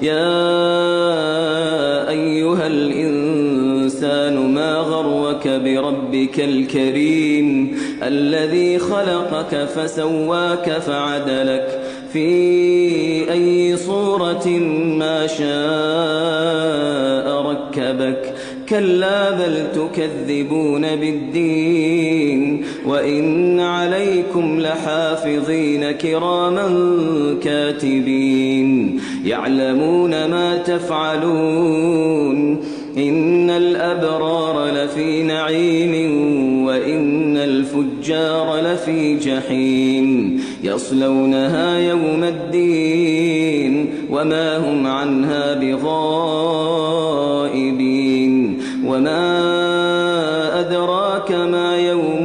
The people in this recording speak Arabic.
يا أيها الإنسان ما غرك بربك الكريم الذي خلقك فسواك فعدلك في أي صورة ما شاء ركبك كلا بل تكذبون بالدين وإن عليكم لحافظين كراما كاتبين يعلمون ما تفعلون إن الأبرار لفي نعيم وإن الفجار لفي جحيم يصلونها يوم الدين وما هم عنها بغائبين وما أدراك ما يوم